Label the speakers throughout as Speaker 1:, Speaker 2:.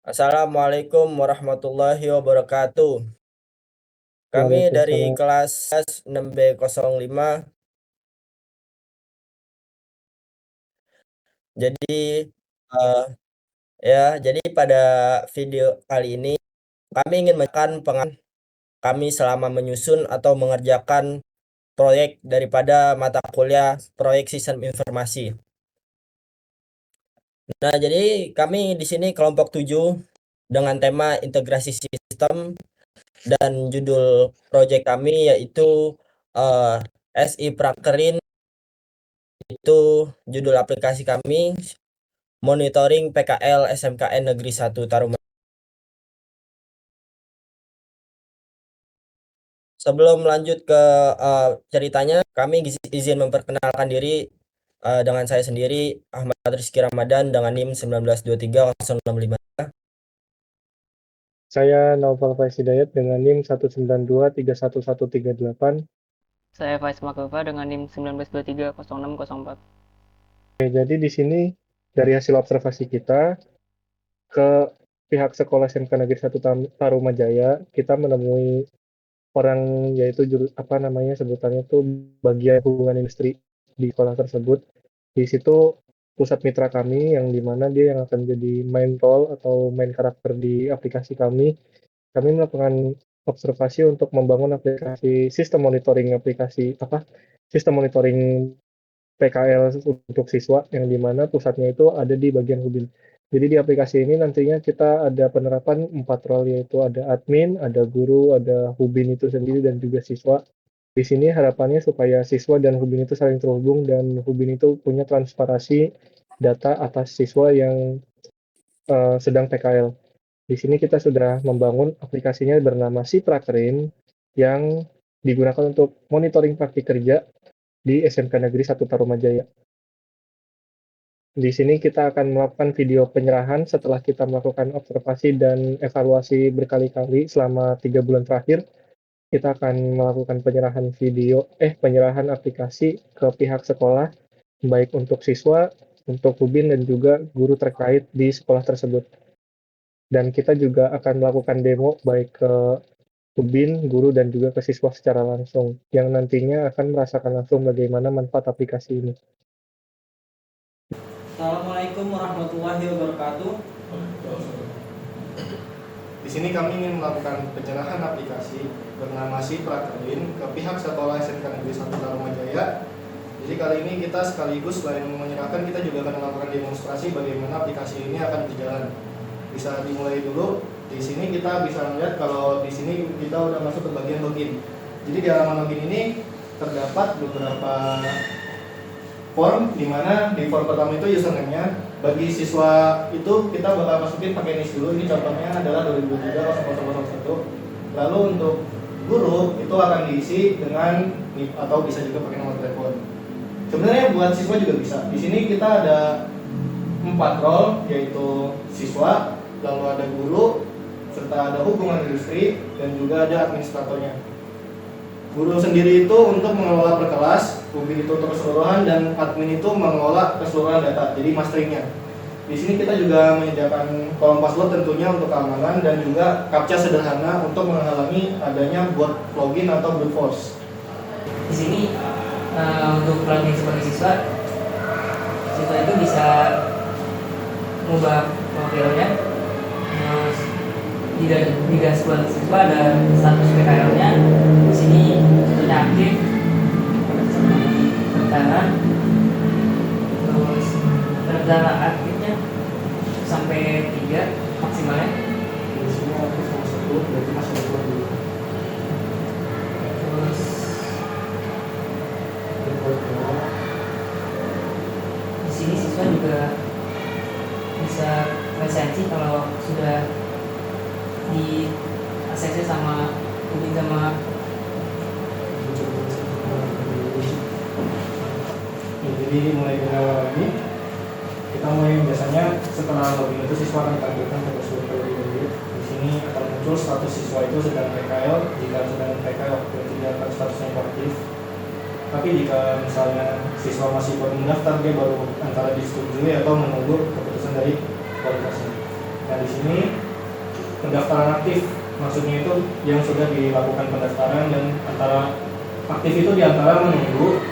Speaker 1: Assalamualaikum warahmatullahi wabarakatuh. Kami dari
Speaker 2: Waalaikumsalam.
Speaker 1: kelas 6B05. Jadi, eee, jadi pada video kali ini kami ingin kami selama menyusun atau mengerjakan proyek daripada mata kuliah Proyek Sistem Informasi. Nah, jadi kami di sini kelompok 7 dengan tema integrasi sistem dan judul proyek kami yaitu, eee, SI Prakerin. Itu judul aplikasi kami, monitoring PKL SMKN Negeri 1 Tarumajaya. Sebelum lanjut ke ceritanya, kami izin memperkenalkan diri dengan saya sendiri, Ahmad Rizky Ramadan dengan NIM 1923065.
Speaker 2: Saya Naufal Faiz Hidayat dengan NIM 192311138.
Speaker 3: Saya Faiz Makufa dengan NIM 19230604.
Speaker 2: Oke, jadi di sini dari hasil observasi kita ke pihak sekolah SMK Negeri 1 Tarumajaya, kita menemui orang yaitu apa namanya sebutannya tuh bagian hubungan industri di sekolah tersebut. Di situ pusat mitra kami yang dimana dia yang akan jadi main role atau main karakter di aplikasi kami. Kami melakukan observasi untuk membangun aplikasi sistem monitoring PKL untuk siswa yang dimana pusatnya itu ada di bagian Hubin. Jadi di aplikasi ini nantinya kita ada penerapan 4 role yaitu ada admin, ada guru, ada Hubin itu sendiri dan juga siswa. Di sini harapannya supaya siswa dan Hubin itu saling terhubung dan Hubin itu punya transparansi data atas siswa yang sedang PKL. Di sini kita sudah membangun aplikasinya bernama Si Prakerin yang digunakan untuk monitoring praktik kerja di SMK Negeri 1 Tarumajaya. Di sini kita akan melakukan video penyerahan setelah kita melakukan observasi dan evaluasi berkali-kali selama 3 bulan terakhir. Kita akan melakukan penyerahan aplikasi ke pihak sekolah, baik untuk siswa, untuk Hubin, dan juga guru terkait di sekolah tersebut. Dan kita juga akan melakukan demo baik ke Hubin, guru, dan juga ke siswa secara langsung, yang nantinya akan merasakan langsung bagaimana manfaat aplikasi ini.
Speaker 1: Assalamualaikum warahmatullahi wabarakatuh.
Speaker 4: Di sini kami ingin melakukan penyerahan aplikasi bernama Si Prakerin ke pihak sekolah SMK Negeri 1 Tarumajaya. Jadi kali ini kita sekaligus selain menyerahkan, kita juga akan melakukan demonstrasi bagaimana aplikasi ini akan berjalan. Bisa dimulai dulu. Di sini kita bisa melihat kalau di sini kita udah masuk ke bagian login. Jadi di halaman login ini terdapat beberapa form, di mana di form pertama itu username-nya. Bagi siswa itu kita bakal masukin pakai NIS dulu. Ini contohnya adalah 2023-0001. Lalu untuk guru itu akan diisi dengan NIP atau bisa juga pakai nomor telepon. Sebenarnya buat siswa juga bisa. Di sini kita ada 4 role, yaitu siswa, lalu ada guru, serta ada hubungan industri, dan juga ada administratornya. Guru sendiri itu untuk mengelola per kelas, Hubin itu untuk keseluruhan, dan admin itu mengelola keseluruhan data, jadi masteringnya. Di sini kita juga menyediakan kolom password tentunya untuk keamanan dan juga captcha sederhana untuk menghalangi adanya bot login atau brute force.
Speaker 3: Di sini untuk login sebagai siswa itu bisa mengubah profilnya. Di dashboard siswa ada status PKL-nya. Di sini tentunya aktif, pendaftaran, terus pendaftaran aktifnya sampai 3 maksimalnya.
Speaker 4: Di sini aktif sama 1, berarti masih ada dulu.
Speaker 3: Terus di sini siswa juga bisa presensi kalau sudah di ACC sama Hubin sama
Speaker 4: Jadi mulai dari awal lagi, kita mulai biasanya setelah login itu siswa akan ditampilkan ke dashboard terlebih dahulu. Di sini akan muncul status siswa itu sedang PKL. Jika sedang PKL, berarti dia akan statusnya aktif. Tapi jika misalnya siswa masih baru mendaftar, dia baru antara disetujui atau menunggu keputusan dari kualitasnya. Nah di sini pendaftaran aktif, maksudnya itu yang sudah dilakukan pendaftaran dan antara aktif itu diantara menunggu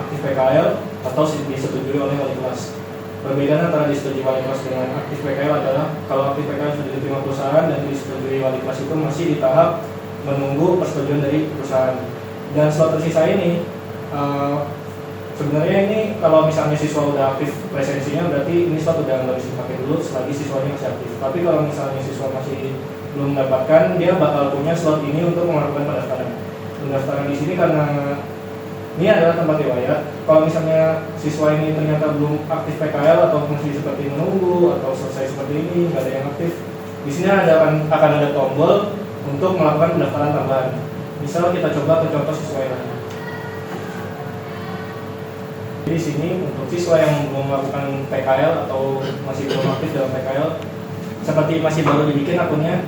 Speaker 4: aktif PKL atau disetujui oleh wali kelas. Perbedaan antara disetujui wali kelas dengan aktif PKL adalah kalau aktif PKL sudah diterima perusahaan dan disetujui wali kelas itu masih di tahap menunggu persetujuan dari perusahaan. Dan slot tersisa ini sebenarnya ini kalau misalnya siswa udah aktif presensinya berarti ini slot udah nggak bisa dipakai dulu selagi siswanya masih aktif. Tapi kalau misalnya siswa masih belum mendapatkan, dia bakal punya slot ini untuk melakukan pendaftaran. Pendaftaran di sini karena ini adalah tempat riwayat. Kalau misalnya siswa ini ternyata belum aktif PKL atau masih seperti menunggu atau selesai seperti ini nggak ada yang aktif, di sini akan ada tombol untuk melakukan pendaftaran tambahan. Misal kita coba ke contoh siswa yang lain. Di sini untuk siswa yang belum melakukan PKL atau masih belum aktif dalam PKL, seperti masih baru dibikin akunnya,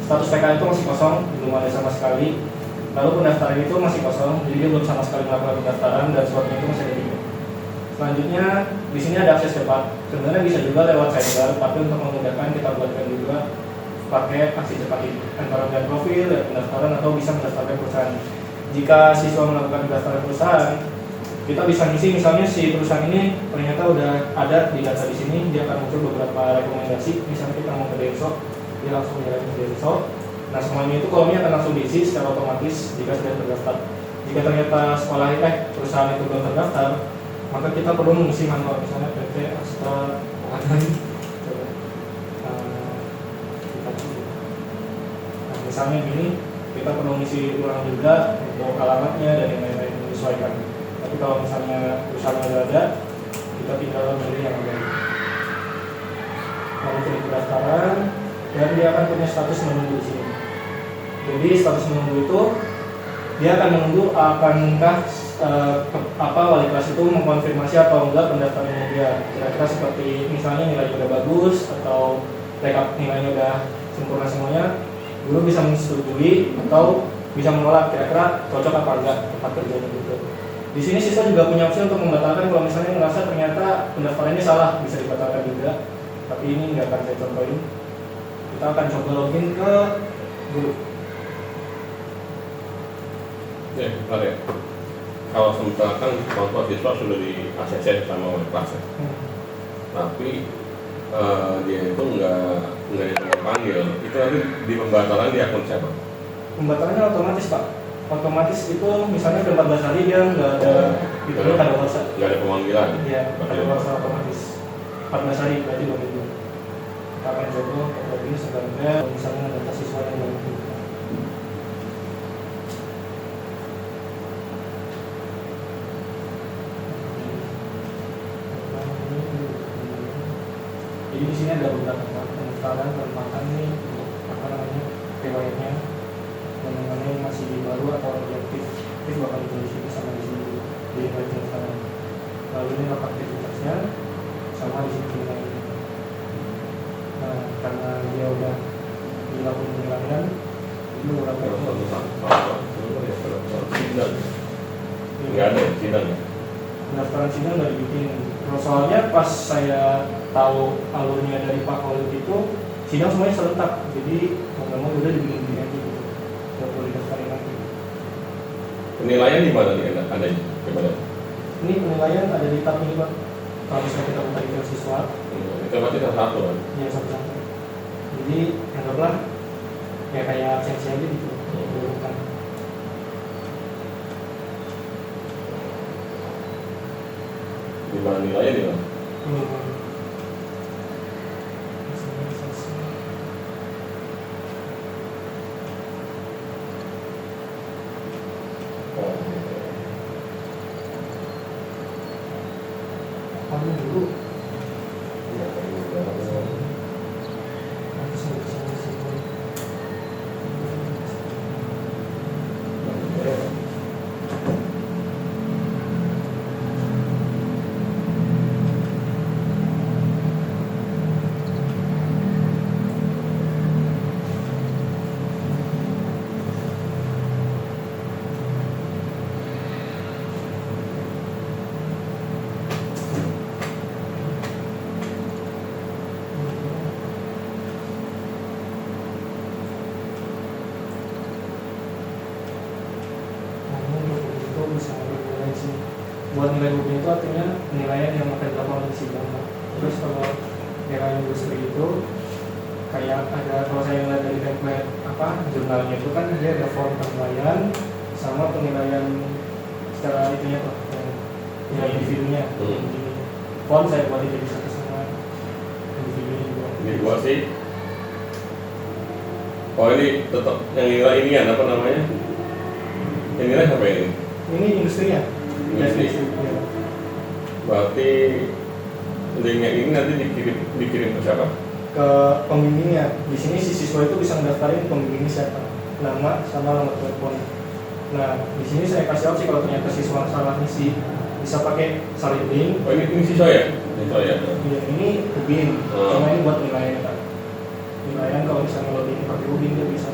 Speaker 4: status PKL itu masih kosong, belum ada sama sekali. Lalu pendaftaran itu masih kosong, jadi dia belum sama sekali melakukan pendaftaran dan slotnya itu masih ada di sini. Selanjutnya di sini ada akses cepat. Sebenarnya bisa juga lewat cyber, tapi untuk memudahkan kita buatkan juga pakai aksi cepat ini, antara melihat profil, lihat pendaftaran atau bisa mendaftarkan perusahaan. Jika siswa melakukan pendaftaran perusahaan, kita bisa ngisi misalnya si perusahaan ini ternyata udah ada di data di sini, dia akan muncul beberapa rekomendasi. Misalnya kita mau ke Denso, dia langsung nyalain ke Denso. Nah semuanya itu kolomnya akan langsung diisi secara otomatis jika sudah terdaftar. Jika ternyata sekolah perusahaan itu belum terdaftar, maka kita perlu mengisi manual, misalnya PT Astra misalnya gini, kita perlu mengisi ulang juga untuk alamatnya dan yang lain-lain menyesuaikan. Tapi kalau misalnya perusahaan sudah ada, kita tinggal memilih yang ada. Lalu klik pendaftaran dan dia akan punya status menunggu di sini. Jadi status menunggu itu dia akan menunggu akankah wali kelas itu mengkonfirmasi atau enggak pendaftarannya dia. Kira-kira seperti misalnya nilainya udah bagus atau backup nilainya udah sempurna semuanya. Guru bisa menyetujui atau bisa menolak kira-kira cocok apa enggak tempat kerjanya gitu. Di sini siswa juga punya opsi untuk membatalkan kalau misalnya merasa ternyata pendaftarannya salah, bisa dibatalkan juga. Tapi ini nggak akan saya contohin. Kita akan coba login ke guru.
Speaker 5: Ya, ada. Kalau misalkan contoh siswa sudah di ACC sama wali kelas, tapi dia itu nggak dipanggil, itu nanti di pembatalan di akun siapa?
Speaker 4: Pembatalannya otomatis Pak. Otomatis itu misalnya ke 14 hari dia nggak ada itu ada WhatsApp.
Speaker 5: Nggak ada pemanggilan.
Speaker 4: Iya, ada WhatsApp otomatis. 14 hari berarti 2 minggu. Kita akan coba untuk login sebenarnya misalnya data siswa yang baru. Jadi di sini ada beberapa pendaftaran penempatan nih untuk apa namanya riwayatnya, dan mana yang masih baru atau reaktif itu bakal ditulis ini sama di sini di riwayat pendaftaran. Lalu ini apa aktivitasnya sama di sini nilainya. Nah karena dia udah dilakukan penilaian itu berapa?
Speaker 5: Nggak ada sidang ya?
Speaker 4: Pendaftaran sidang nggak dibikin. Soalnya pas saya tahu alurnya dari Pak Khalid itu sidang semuanya serentak, jadi mau udah dibikin aja gitu, nggak perlu didaftarin lagi.
Speaker 5: Penilaian di mana nih adanya? Gimana?
Speaker 4: Ini penilaian ada di tab ini Pak. Kalau misalnya kita buka detail siswa,
Speaker 5: Itu berarti salah satu kan?
Speaker 4: ya satu-satu. Jadi anggaplah ya kayak absensi aja gitu, bukan.
Speaker 5: Di mana nilainya di mana?
Speaker 4: Kamu dulu
Speaker 2: buat nilai Rubin itu artinya penilaian yang akan dilakukan di sidang, Pak. Terus kalau nilai industri itu kayak ada, kalau saya lihat dari template jurnalnya itu kan dia ada form penilaian sama penilaian secara itunya tuh, nilai individunya. Form saya buat jadi satu sama individunya juga.
Speaker 5: Ini gua sih. Oh ini tetap yang nilai ini kan apa namanya? Yang nilai apa ini?
Speaker 2: Ini industrinya.
Speaker 5: Industri.
Speaker 2: Ya.
Speaker 5: Berarti linknya ini nanti dikirim ke siapa?
Speaker 2: Ke pembimbingnya. Di sini si siswa itu bisa mendaftarin pembimbingnya siapa, nama sama nomor telepon. Nah, di sini saya kasih opsi kalau ternyata siswa salah ngisi bisa pakai salin link.
Speaker 5: Oh ini siswa ya? Siswa ya.
Speaker 2: Iya, ini Ubin. Cuma ini buat nilaian, Pak. Nilaian kalau misalnya login pakai Ubin dia bisa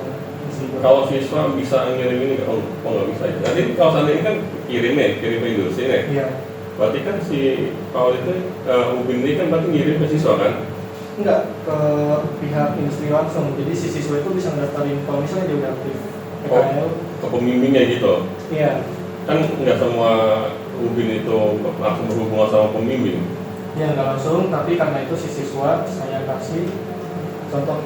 Speaker 2: isi.
Speaker 5: Kalau siswa bisa ngirim ini oh nggak bisa ya. Nanti kalau seandainya kan kirim ke industri nih.
Speaker 2: Iya.
Speaker 5: Berarti kan si Paul itu Ubin ini kan berarti ngirim ke siswa kan?
Speaker 2: Enggak, ke pihak industri langsung. Jadi si siswa itu bisa mendaftarin kalau misalnya dia udah aktif PKL.
Speaker 5: Ke pembimbingnya gitu.
Speaker 2: Iya.
Speaker 5: Kan nggak semua Ubin itu langsung berhubungan sama pembimbing.
Speaker 2: Ya nggak langsung, tapi karena itu si siswa saya kasih contoh.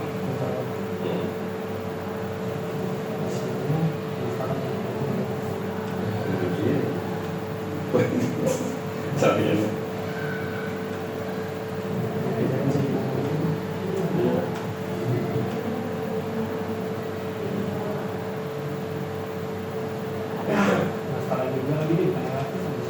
Speaker 5: Sapinya.
Speaker 2: Sekarang juga lagi di tengah siswa.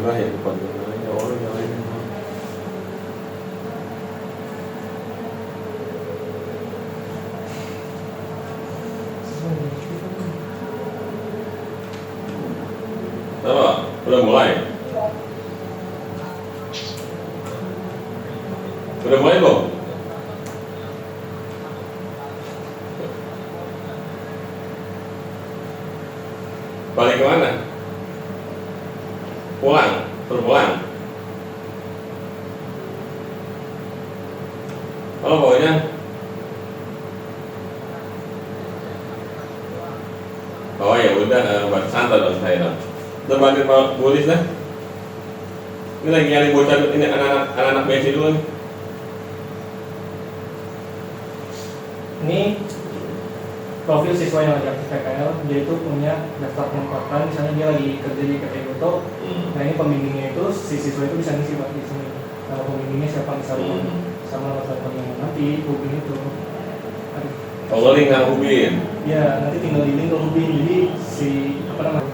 Speaker 5: Lah ya bukan ya orang yang lain. Apa? Udah mulai? Udah mulai belum? Balik kemana? Pulang, terus pulang. Halo pokoknya. Oh ya udah, buat santai dong saya dong. Udah bantu Pak Bulis dah. Ini lagi nyari bocah ini anak-anak BSI dulu nih.
Speaker 2: Ini profil siswa yang lagi aktif PKL, dia itu punya daftar penempatan, misalnya dia lagi kerja di PT Goto. Nah ini pembimbingnya itu si siswa itu bisa ngisi Pak di sini. Kalau pembimbingnya siapa misalnya sama nomor teleponnya nanti Ubin itu.
Speaker 5: Oh link nggak Ubin.
Speaker 2: Ya nanti tinggal di link ke Ubin, jadi si nama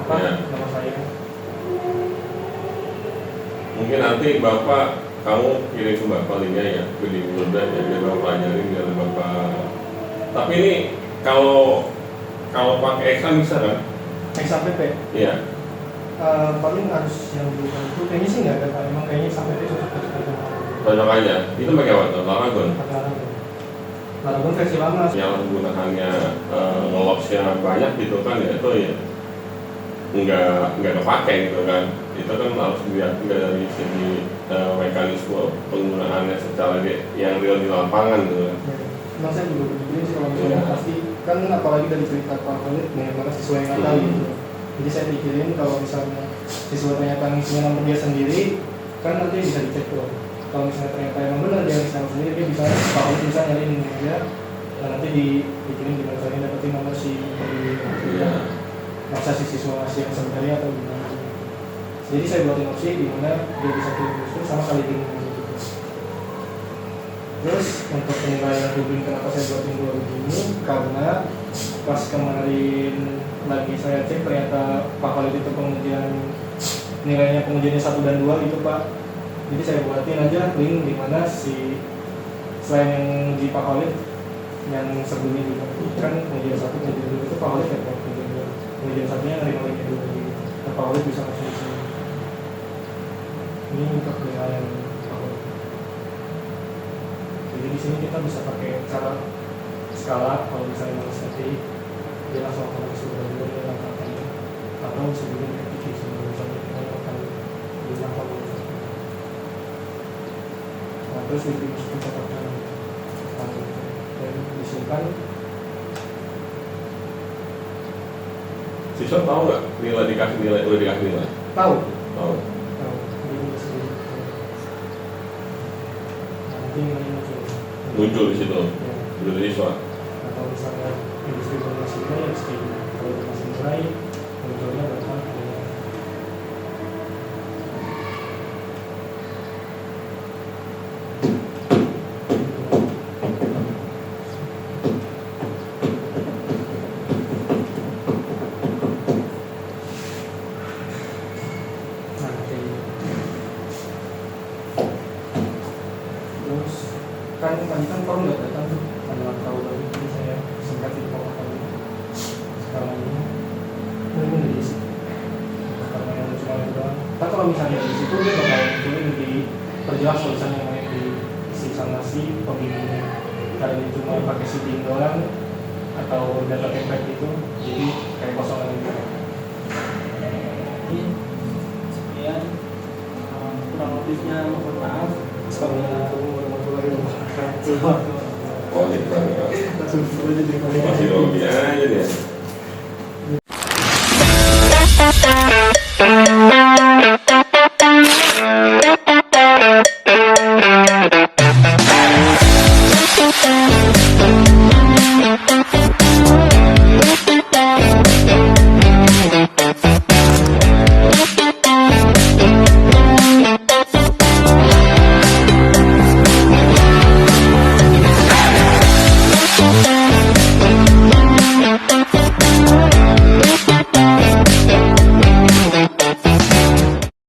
Speaker 5: Ya.
Speaker 2: saya.
Speaker 5: Mungkin nanti Bapak kamu kirim ke Bapak linknya ya, ke di Word ya, biar Bapak pelajarin biar Bapak. Tapi ini kalau pakai Excel bisa kan?
Speaker 2: XAPP?
Speaker 5: Iya.
Speaker 2: Paling harus yang dulu itu kayaknya sih nggak ada Pak, emang kayaknya sampai itu cocok
Speaker 5: Cocok aja. Itu pakai apa tuh? Laragon.
Speaker 2: Laragon versi lama.
Speaker 5: Yang penggunaannya nge-logs-nya banyak gitu kan ya itu ya nggak kepake gitu kan. Itu kan harus dilihat dari segi mekanisme penggunaannya secara yang real di lapangan gitu kan.
Speaker 2: Emang saya juga begini sih kalau misalnya pasti kan apalagi dari cerita Pak Khalid bagaimana siswa yang tahu gitu. Jadi saya pikirin kalau misalnya siswa ternyata ngisinya nomor dia sendiri kan nanti bisa dicek tuh. Kalau misalnya ternyata emang benar dia ngisi nomor sendiri dia bisa Pak Khalid bisa nyari ini aja dan nanti dipikirin gimana caranya dapetin nomor si
Speaker 5: Iya.
Speaker 2: masa si siswa ngasih yang sebenarnya atau gimana. Jadi saya buatin opsi di mana dia bisa kirim justru sama kali ini. Terus untuk penilaian Rubin kenapa saya buatin 2 begini karena pas kemarin lagi saya cek ternyata Pak Khalid itu pengujian nilainya pengujiannya 1 dan 2 gitu Pak. Jadi saya buatin aja link di mana si selain yang di Pak Khalid yang sebelumnya juga kan pengujian 1 pengujian 2 itu Pak Khalid ya Pak pengujian 1-nya nerima linknya dulu lagi. Nah, Pak Khalid bisa masuk di sini. Ini untuk penilaian Pak Khalid. Jadi di sini kita bisa pakai cara
Speaker 4: skala, kalau misalnya mau seperti dia langsung akan supervisor dia akan atau sebelum ketik sebelum akan dilakukan. Nah, terus dicatatkan dan disimpan.
Speaker 5: Siswa tahu nggak nilai dikasih nilai, udah dikasih nilai?
Speaker 4: Tahu.
Speaker 5: Tahu.
Speaker 4: Jadi udah sendiri. Nanti nilainya
Speaker 5: Muncul di situ.
Speaker 4: Ya.
Speaker 5: Udah siswa.
Speaker 4: Atau misalnya industri formasi nilai, industri kalau masih nilai munculnya berapa? Terus kan tadi kan Tom nggak datang tuh karena tahu baru, jadi saya singkat di pokoknya sekarang ini mungkin dari karena yang cuma doang. Kan kalau misalnya di situ dia bakal munculin lebih perjelas tulisan yang lain di isi sama si pembimbingnya. Karena ini cuma pakai seeding doang atau data template gitu, jadi kayak kosong lagi gitu.
Speaker 3: Sekian kurang lebihnya mohon maaf.
Speaker 4: Assalamualaikum warahmatullahi wabarakatuh.
Speaker 5: Oh, gitu.
Speaker 4: Langsung aja di
Speaker 5: Masih lobby aja dia.